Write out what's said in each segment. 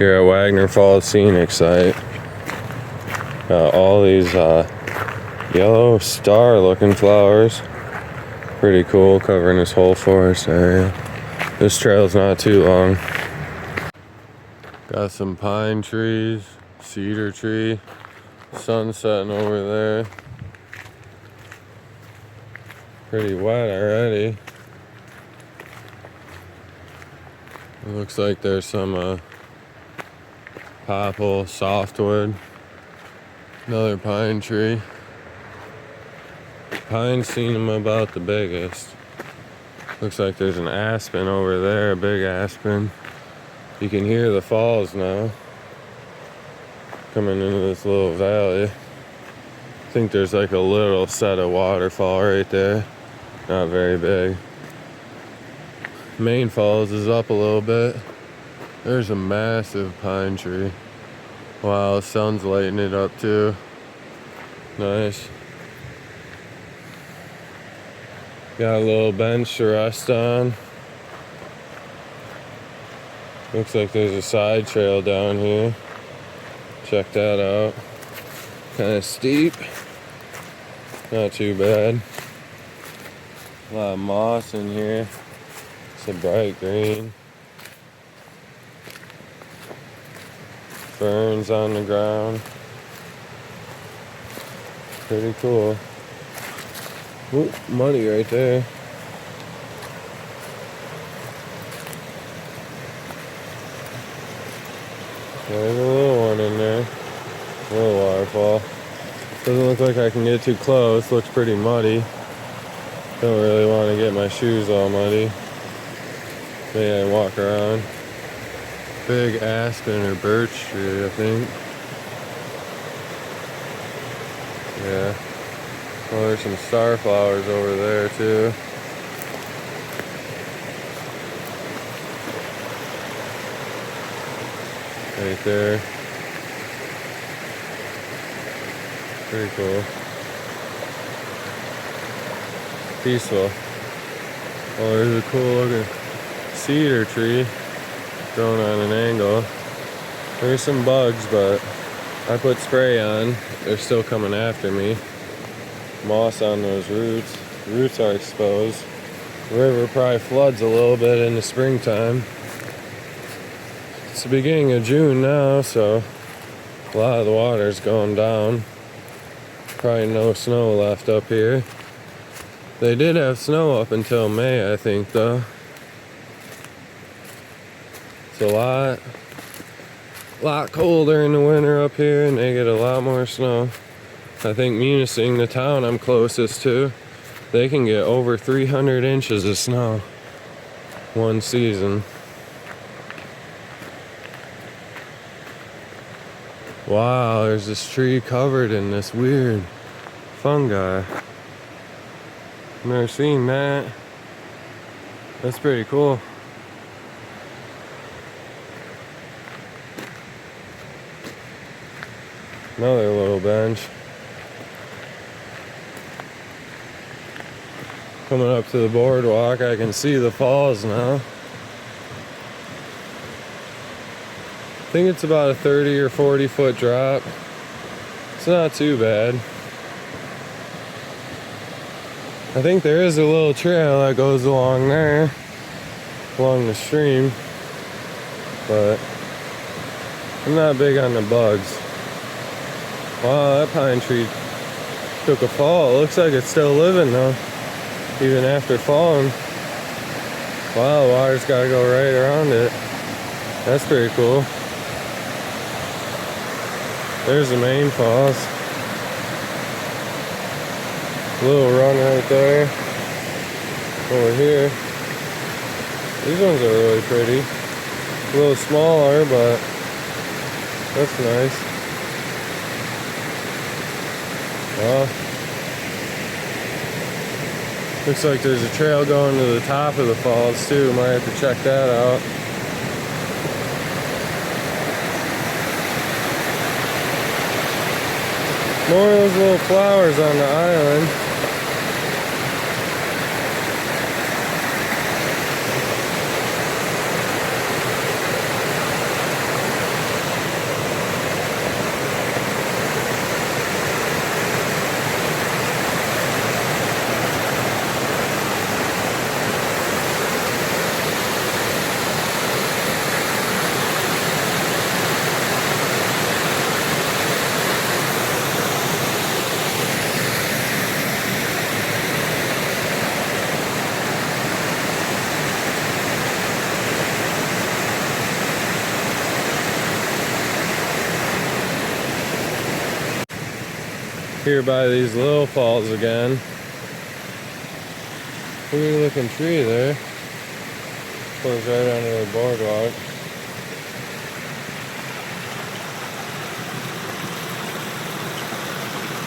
Here at Wagner Falls Scenic Site. Got all these yellow star looking flowers. Pretty cool, covering this whole forest area. This trail's not too long. Got some pine trees, cedar tree, sun setting over there. Pretty wet already. It looks like there's some popple, softwood, another pine tree. Pines seem about the biggest. Looks like there's an aspen over there, a big aspen. You can hear the falls now coming into this little valley. I think there's like a little set of waterfall right there. Not very big. Main falls is up a little bit. There's a massive pine tree. Wow, the sun's lighting it up too. Nice. Got a little bench to rest on. Looks like there's a side trail down here. Check that out. Kind of steep. Not too bad. A lot of moss in here. It's a bright green. Ferns on the ground. Pretty cool. Ooh, muddy right there. There's a little one in there. A little waterfall. Doesn't look like I can get too close. Looks pretty muddy. Don't really want to get my shoes all muddy. Maybe I walk around. Big aspen or birch tree, I think. Yeah. Oh, there's some star flowers over there too. Right there. Pretty cool. Peaceful. Oh, there's a cool looking cedar tree growing on an angle. There's some bugs, but I put spray on. They're still coming after me. Moss on those roots. Roots are exposed. The river probably floods a little bit in the springtime. It's the beginning of June now, so a lot of the water's going down. Probably no snow left up here. They did have snow up until May, I think, though. It's a lot colder in the winter up here, and they get a lot more snow. I think Munising, the town I'm closest to, they can get over 300 inches of snow one season. Wow, there's this tree covered in this weird fungi. I've never seen that. That's pretty cool. Another little bench. Coming up to the boardwalk, I can see the falls now. I think it's about a 30 or 40 foot drop. It's not too bad. I think there is a little trail that goes along there, along the stream, but I'm not big on the bugs. Wow, that pine tree took a fall. It looks like it's still living though, even after falling. Wow, the water's gotta go right around it. That's pretty cool. There's the main falls. Little run right there. Over here. These ones are really pretty. A little smaller, but that's nice. Well, looks like there's a trail going to the top of the falls too. Might have to check that out. More of those little flowers on the island. here by these little falls again. Pretty looking tree there. Goes right under the boardwalk.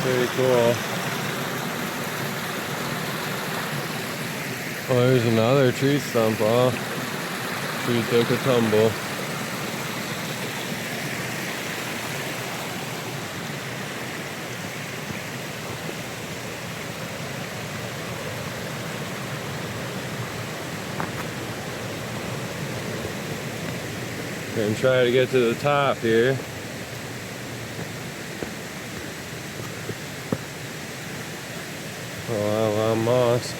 Pretty cool. Oh, there's another tree stump off. Tree took a tumble. And try to get to the top here. Oh, wow, a lot of moss.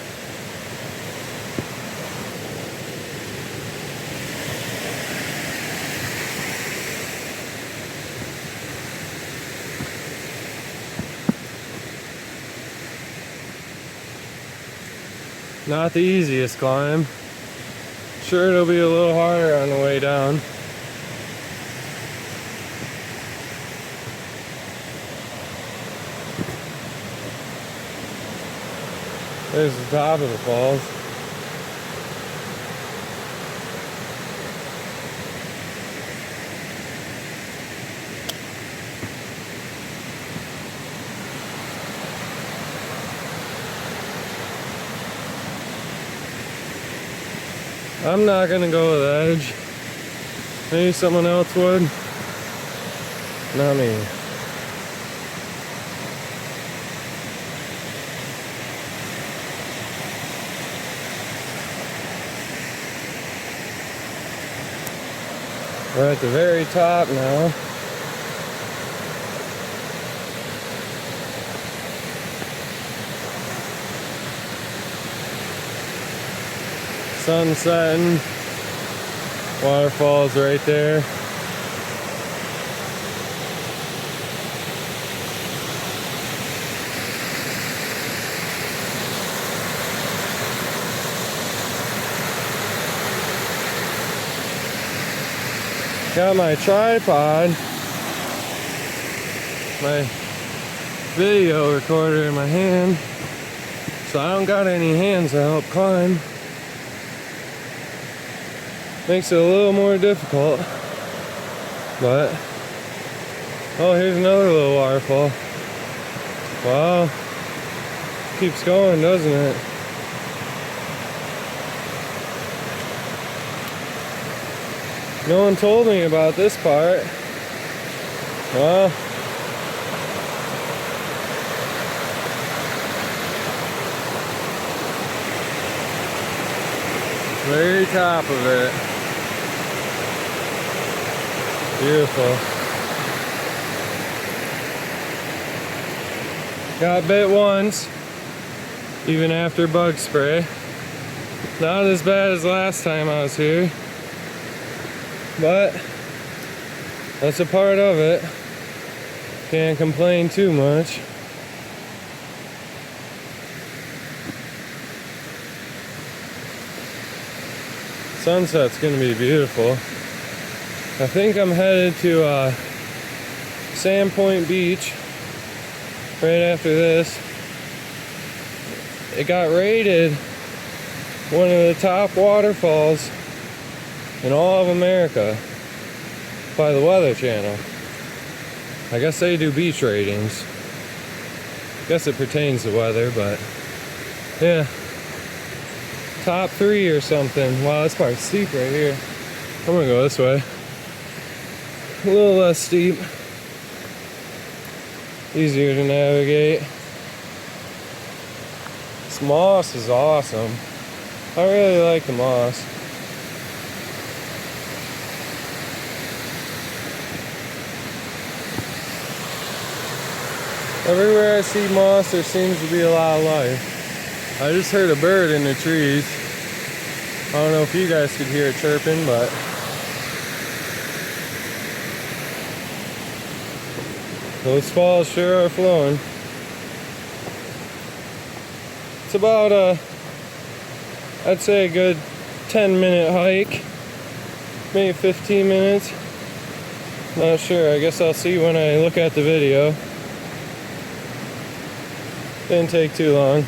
Not the easiest climb. Sure, it'll be a little harder on the way down. There's the top of the falls. I'm not gonna go with Edge. Maybe someone else would. Not me. We're at the very top now. Sun setting. Waterfalls right there. Got my tripod, my video recorder in my hand, so I don't got any hands to help climb. Makes it a little more difficult, but oh, here's another little waterfall. Wow, keeps going, doesn't it? No one told me about this part. Well, very top of it. Beautiful. Got bit once, even after bug spray. Not as bad as last time I was here, but that's a part of it. Can't complain too much. Sunset's gonna be beautiful. I think I'm headed to Sandpoint Beach right after this. It got rated one of the top waterfalls in all of America by the Weather Channel. I guess they do beach ratings. I guess it pertains to weather, but yeah. Top 3 or something. Wow, this part's steep right here. I'm gonna go this way. A little less steep. Easier to navigate. This moss is awesome. I really like the moss. Everywhere I see moss, there seems to be a lot of life. I just heard a bird in the trees. I don't know if you guys could hear it chirping, but those falls sure are flowing. It's about I'd say a good 10-minute hike, maybe 15 minutes. Not sure, I guess I'll see when I look at the video. Didn't take too long.